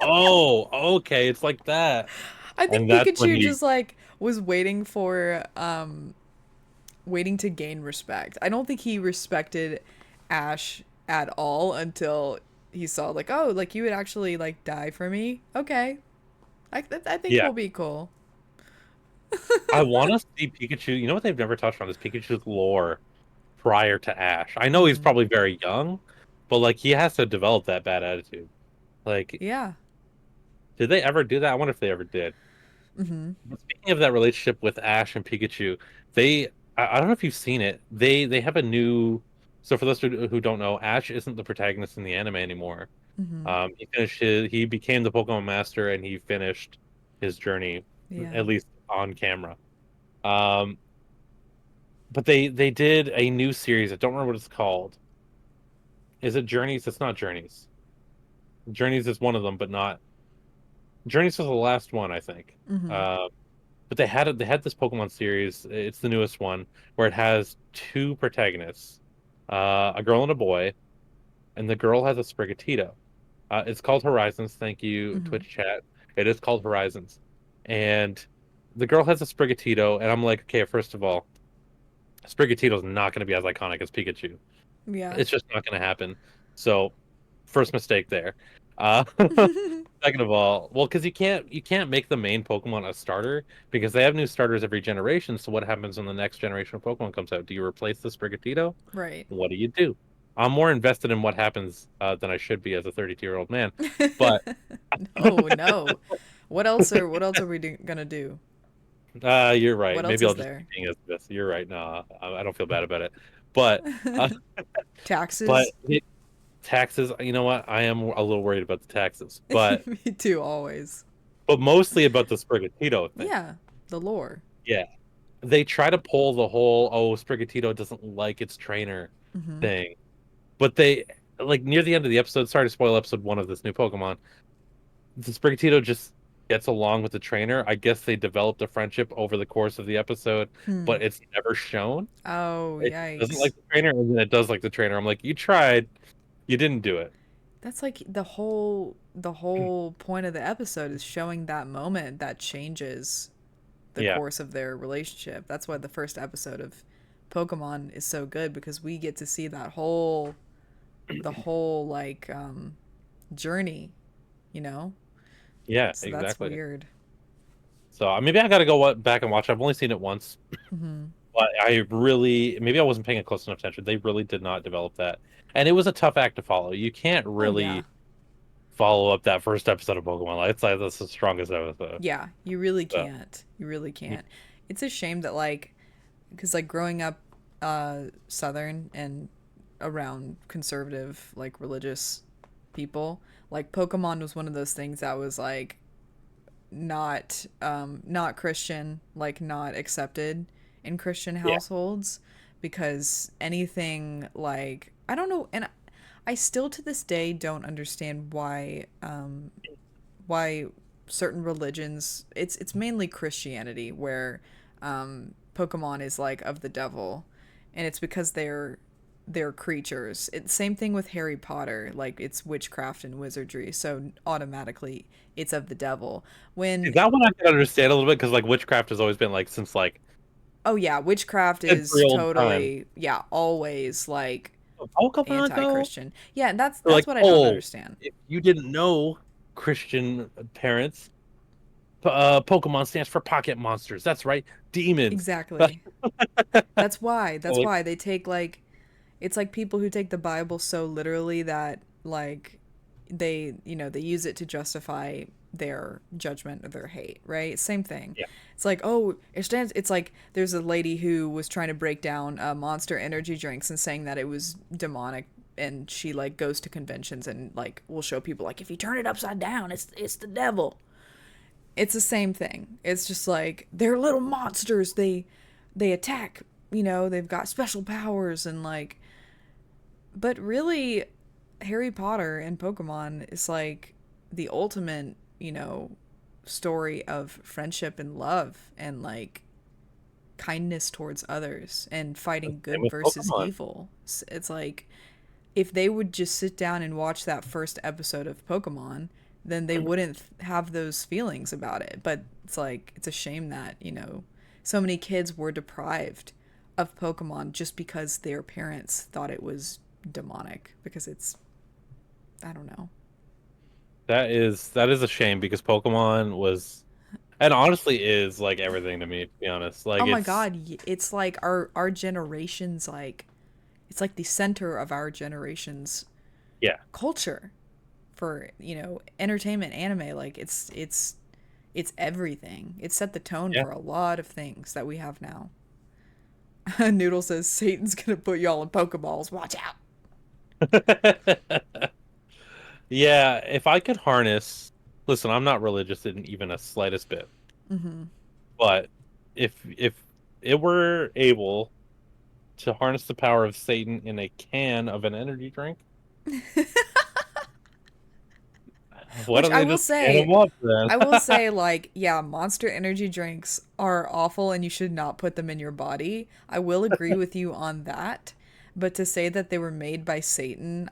oh, okay, it's like that. I think And that's when Pikachu he, just like was waiting to gain respect. I don't think he respected Ash at all until he saw like, oh, like you would actually like die for me. Okay, I think yeah, we'll be cool. I want to see Pikachu. You know what they've never touched on is Pikachu's lore prior to Ash. I know he's Mm-hmm. probably very young, but like he has to develop that bad attitude. Like, Yeah. did they ever do that? I wonder if they ever did. Mm-hmm. But speaking of that relationship with Ash and Pikachu, they I don't know if you've seen it. They have a new so for those who don't know, Ash isn't the protagonist in the anime anymore. Mm-hmm. He became the Pokemon Master and he finished his journey, Yeah. at least on camera. Um, but they did a new series. I don't remember what it's called. Is it Journeys? It's not Journeys. Journeys is one of them, but not Journeys was the last one, I think. Mm-hmm. But they had this Pokemon series. It's the newest one where it has two protagonists, a girl and a boy, and the girl has a Sprigatito. It's called Horizons. Thank you, Mm-hmm. Twitch chat. It is called Horizons, and the girl has a Sprigatito, and I'm like, okay, first of all, Sprigatito is not going to be as iconic as Pikachu. Yeah. It's just not going to happen. So, first mistake there. Uh, Second of all, well, because you can't make the main Pokemon a starter because they have new starters every generation. So what happens when the next generation of Pokemon comes out? Do you replace the Sprigatito? Right. What do you do? I'm more invested in what happens than I should be as a 32-year-old man. But No, no. What else are we gonna do? you're What right. else Maybe I'll is just keep there? being as this. You're right. No, I don't feel bad about it. But uh, but Taxes? taxes. You know what? I am a little worried about the taxes, but Me too, always. mostly about the Sprigatito thing. Yeah, the lore. Yeah. They try to pull the whole Sprigatito doesn't like its trainer Mm-hmm. thing, but they like near the end of the episode. Sorry to spoil episode 1 of this new Pokemon. The Sprigatito just gets along with the trainer. I guess they developed a friendship over the course of the episode, Hmm. but it's never shown. Oh, It doesn't yikes. like the trainer, and then it does like the trainer. I'm like, you tried, you didn't do it. That's like the whole point of the episode is showing that moment that changes the Yeah, course of their relationship. That's why the first episode of Pokemon is so good because we get to see that whole like journey, you know? yeah, So that's exactly. weird. So maybe I got to go back and watch. I've only seen it once, Hmm. but I really maybe I wasn't paying a close enough attention. They really did not develop that, and it was a tough act to follow. You can't Oh yeah. really follow up that first episode of Pokemon. Like, it's like that's the strongest episode. Yeah, you really So can't. You really can't. It's a shame that like because like growing up southern and around conservative like religious people, like Pokemon was one of those things that was like not Christian, like not accepted in Christian yeah, households because anything like I don't know and I still to this day don't understand why certain religions it's mainly Christianity where Pokemon is like of the devil and it's because they're creatures. It's same thing with Harry Potter, like it's witchcraft and wizardry, so automatically it's of the devil. see, When that one I can understand a little bit because like witchcraft has always been like since like oh yeah, witchcraft is real time. totally yeah, always like Pokemon though, anti-Christian. Yeah, they're that's like, what I don't oh, understand. if you didn't know, Christian parents, Pokemon stands for pocket monsters. That's right, demons. Exactly. That's why. That's Like, why they take like it's like people who take the Bible so literally that like they use it to justify their judgment or their hate, right? Same thing. yeah, It's like, oh, it stands it's like there's a lady who was trying to break down Monster energy drinks and saying that it was demonic and she like goes to conventions and like will show people like if you turn it upside down, it's the devil. It's the same thing. It's just like they're little monsters. They attack, they've got special powers and like but really Harry Potter and Pokemon is like the ultimate, story of friendship and love and like kindness towards others and fighting same good with versus Pokemon. evil. It's like if they would just sit down and watch that first episode of Pokemon, then they wouldn't have those feelings about it. But it's like it's a shame that, so many kids were deprived of Pokemon just because their parents thought it was demonic because it's I don't know. That is a shame because Pokemon was and honestly is like everything to me, to be honest. Like Oh my it's god, it's like our generation's like it's like the center of our generation's yeah, culture for, entertainment anime like it's everything. It set the tone yeah. for a lot of things that we have now. Noodle says Satan's gonna put y'all in Pokeballs. Watch out. Yeah, if I could harness, listen, I'm not religious in even a slightest bit, Mm-hmm. but if it were able to harness the power of Satan in a can of an energy drink, why Which don't they just can them up I will then? say, like, yeah, Monster energy drinks are awful and you should not put them in your body. I will agree with you on that. But to say that they were made by Satan,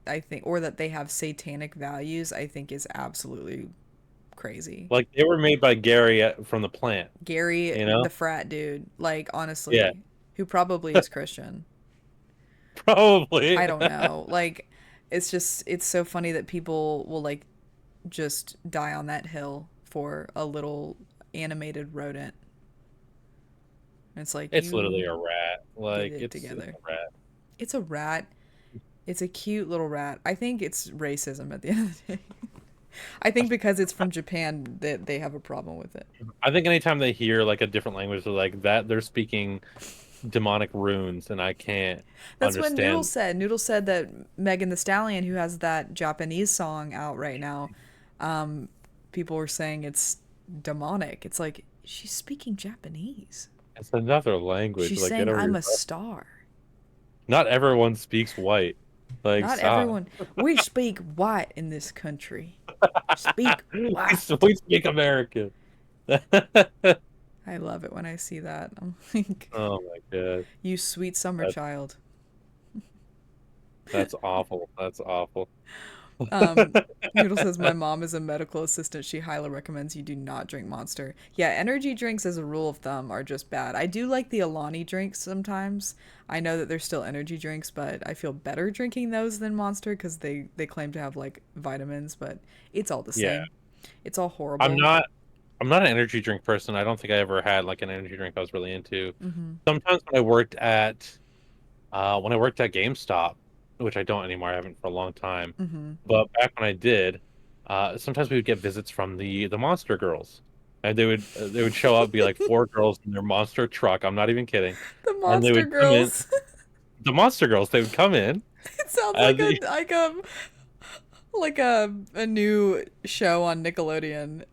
I think, or that they have satanic values, I think is absolutely crazy. Like they were made by Gary from the plant, Gary, you know? the frat dude, like, Yeah, honestly, who probably is Christian. probably. I don't know. Like, it's so funny that people will, like, just die on that hill for a little animated rodent. And it's like It's literally you a rat. get Like it it's together. a rat. It's a rat. It's a cute little rat. I think it's racism at the end of the day. I think because it's from Japan that they have a problem with it. I think anytime they hear like a different language like that, they're speaking demonic runes, and I can't That's what Noodle understand. said. Noodle said that Megan the Stallion, who has that Japanese song out right now, um, people were saying it's demonic. It's like she's speaking Japanese. It's another language. She's Like, get saying over I'm a yourself. star. Not everyone speaks white. Like, Not stop. everyone. We speak white in this country. Speak we white. we speak American. I love it when I see that. I'm like, Oh my god, you sweet summer that, child. that's awful. That's awful. Um, Noodle says my mom is a medical assistant. She highly recommends you do not drink Monster. Yeah, energy drinks as a rule of thumb are just bad. I do like the Alani drinks sometimes. I know that they're still energy drinks, but I feel better drinking those than Monster because they claim to have like vitamins, but it's all the Yeah, same. It's all I'm horrible. not. I'm not an energy drink person. I don't think I ever had like an energy drink I was really into. Mm-hmm. Sometimes when I worked at GameStop, which I don't anymore, I haven't for a long time. Mm-hmm. But back when I did, sometimes we would get visits from the Monster Girls, and they would show up, be like four girls in their monster truck. I'm not even kidding, The and they Monster would come in. Girls. The Monster Girls, they would come in, It sounds like and a the, a new show on Nickelodeon.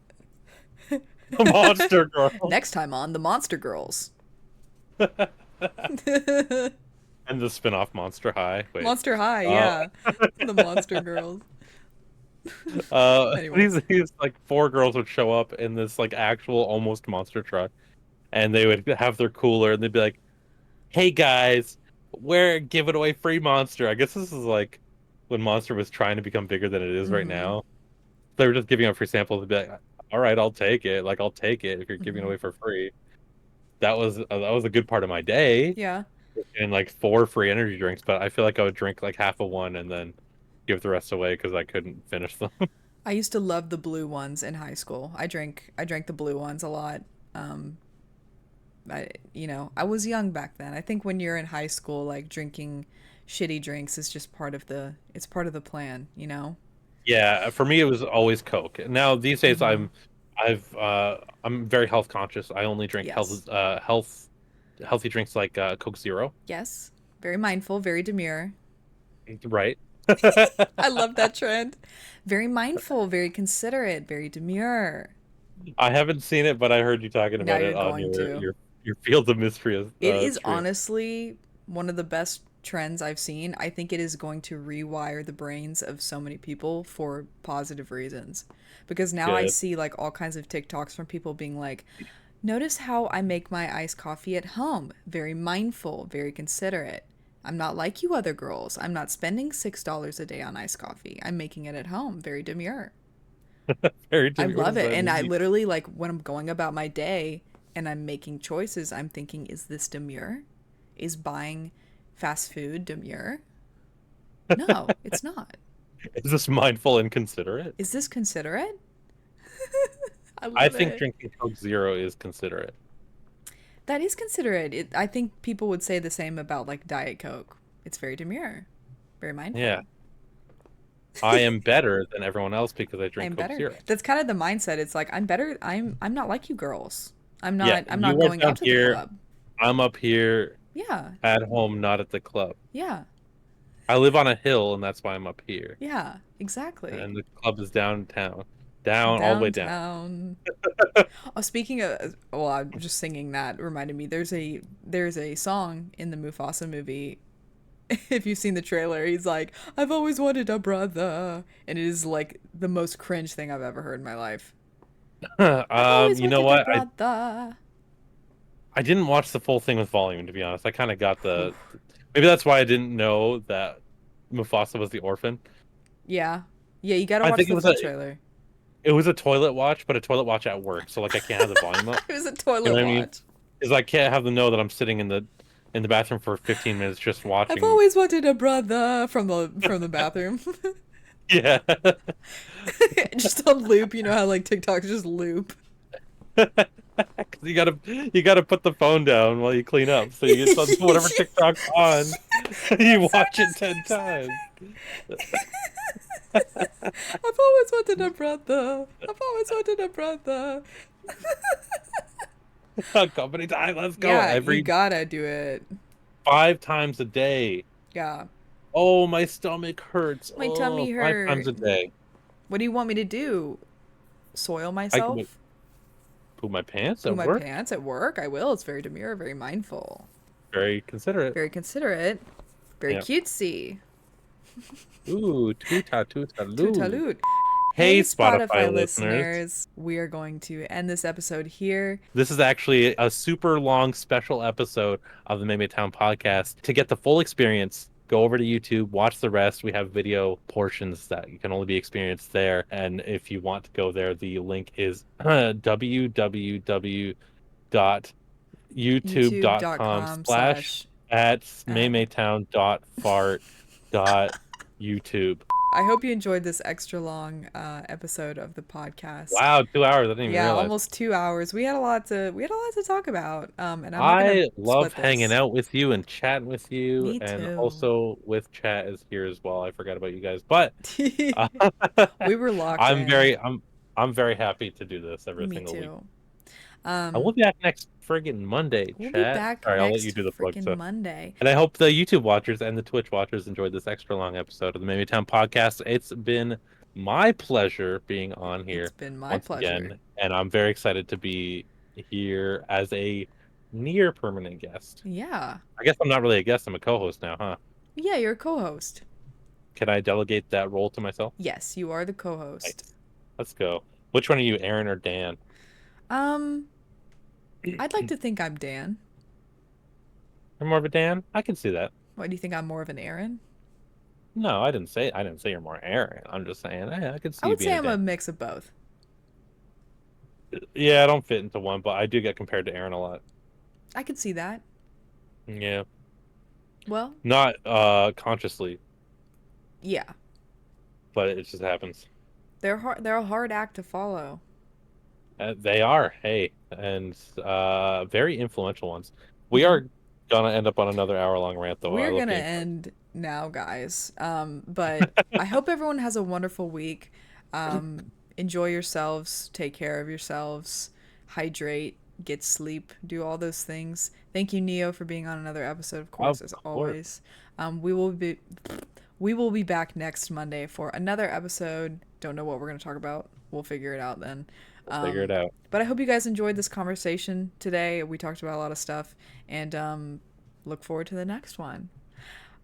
the Monster Girls Next time on The Monster Girls. and the spin-off Monster High. Wait, Monster High, uh, yeah. The Monster Girls. Anyway. these like four girls would show up in this like actual almost monster truck, and they would have their cooler, and they'd be like, "Hey guys, we're giving away free Monster." I guess this is like when Monster was trying to become bigger than it is right Mm-hmm. now. They were just giving out free samples and be like, "All right, I'll take it. Like, I'll take it if you're giving it Mm-hmm. away for free." That was a good part of my day, Yeah. and like four free energy drinks. But I feel like I would drink like half of one and then give the rest away because I couldn't finish them. I used to love the blue ones in high school. I drank the blue ones a lot. Um, I was young back then. I think when you're in high school, like drinking shitty drinks is just it's part of the plan, you know? Yeah, for me it was always Coke. Now these days Mm-hmm. I'm very health conscious. I only drink Yes. healthy drinks like Coke Zero. Yes. Very mindful, very demure. Right. I love that trend. Very mindful, very considerate, very demure. I haven't seen it, but I heard you talking Now about you're it on going your to. your Field of Mystery It is stream. honestly one of the best trends I've seen. I think it is going to rewire the brains of so many people for positive reasons. Because now I Good. see like all kinds of TikToks from people being like, notice how I make my iced coffee at home. Very mindful, very considerate. I'm not like you other girls. I'm not spending $6 a day on iced coffee. I'm making it at home. Very demure. Very I what love does it. that And I mean? literally, like, when I'm going about my day and I'm making choices, I'm thinking, is this demure? Is buying fast food demure? No, it's not. Is this mindful and considerate? Is this considerate? I I love think it. drinking Coke Zero is considerate. That is considerate. I think people would say the same about, like, Diet Coke. It's very demure, very Yeah. mindful. I am better than everyone else because I drink I'm Coke better. Zero. That's kind of the mindset. It's like, I'm better. I'm not like you girls. I'm Yeah, not I'm not you are going down out to the here. club. I'm up here Yeah. at home, not at the club. Yeah. I live on a hill, and that's why I'm up here. Yeah, exactly. And the club is downtown, down all the way down. Downtown. Oh, speaking of, well, I'm just singing that reminded me. There's a song in the Mufasa movie. If you've seen the trailer, he's like, "I've always wanted a brother," and it is like the most cringe thing I've ever heard in my life. I've always You know wanted a what? brother. I didn't watch the full thing with volume, to be honest. I kind of got maybe that's why I didn't know that Mufasa was the orphan. Yeah, yeah, you gotta I watch think the full trailer. it was a toilet watch, but a toilet watch at work, so like I can't have the volume up. It was a You toilet know what I mean? watch. Is I can't have them know that I'm sitting in the bathroom for 15 minutes just I've watching. always wanted a brother from the bathroom. Yeah. Just on loop. You know how like TikToks just loop. 'Cause you gotta put the phone down while you clean up, so you get whatever TikTok's on, you So watch it just 10 keep saying. times. I've always wanted a brother. I've always wanted a brother. Company time, let's go. Yeah, you Every gotta do it. 5 times a day. Yeah. Oh, my stomach hurts. My Oh, tummy 5 times hurt. a day. What do you want me to do? Soil I can myself? poop my pants Poo at my work. pants at work? I will. It's very demure, very mindful, Very considerate. very considerate, very Yeah. cutesy. Ooh, toota toota loo. Tootaloot. Hey, Hey, Spotify Spotify listeners. listeners. We are going to end this episode here. This is actually a super long special episode of the MaeMaeTown podcast. To get the full experience, go over to YouTube, watch the rest. We have video portions that you can only be experienced there. And if you want to go there, the link is YouTube.com www.youtube.com/slash at uh, MaeMaeTown.fart.youtube. I hope you enjoyed this extra long episode of the podcast. Wow, 2 hours. I didn't even Yeah, realize. almost 2 hours. We had a lot to talk about. And I'm not gonna I love split hanging this. out with you and chatting with you, Me and too. also with chat is here as well. I forgot about you guys, but uh, We were locked I'm in. very I'm very happy to do this every Me single week. too. I will Um, be back next friggin' Monday, we'll be chat. back Sorry, I'll let you next do the plug. freaking So, Monday. and I hope the YouTube watchers and the Twitch watchers enjoyed this extra long episode of the MaeMaeTown podcast. It's been my pleasure being on It's here been my once pleasure. again, and I'm very excited to be here as a near permanent guest. Yeah. I guess I'm not really a guest, I'm a co-host now, huh? Yeah, you're a co-host. Can I delegate that role to myself? Yes, you are the co-host. Nice. Let's go. Which one are you, Aaron or Dan? Um, I'd like to think I'm Dan. You're more of a Dan? I can see that. Why do you think I'm more of an Aaron? No, I didn't say you're more Aaron. I'm just saying, I could I see you would being say a I'm Dan. a mix of both. Yeah, I don't fit into one, but I do get compared to Aaron a lot. I could see that. Yeah. Well, Not consciously, yeah. but it just happens. They're a hard act to follow. They are, hey, and very influential ones. We Hmm. are gonna end up on another hour-long rant, though. I We're love gonna being part end now, guys. But I hope everyone has a wonderful week. Enjoy yourselves. Take care of yourselves. Hydrate. Get sleep. Do all those things. Thank you, Neo, for being on another episode. Of of course, as course. always. We will be back next Monday for another episode. Don't know what we're gonna talk about. We'll figure it out then. We'll figure it out. But I hope you guys enjoyed this conversation today. We talked about a lot of stuff, and look forward to the next one.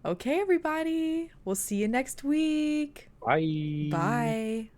Okay, everybody. We'll see you next week. Bye. Bye.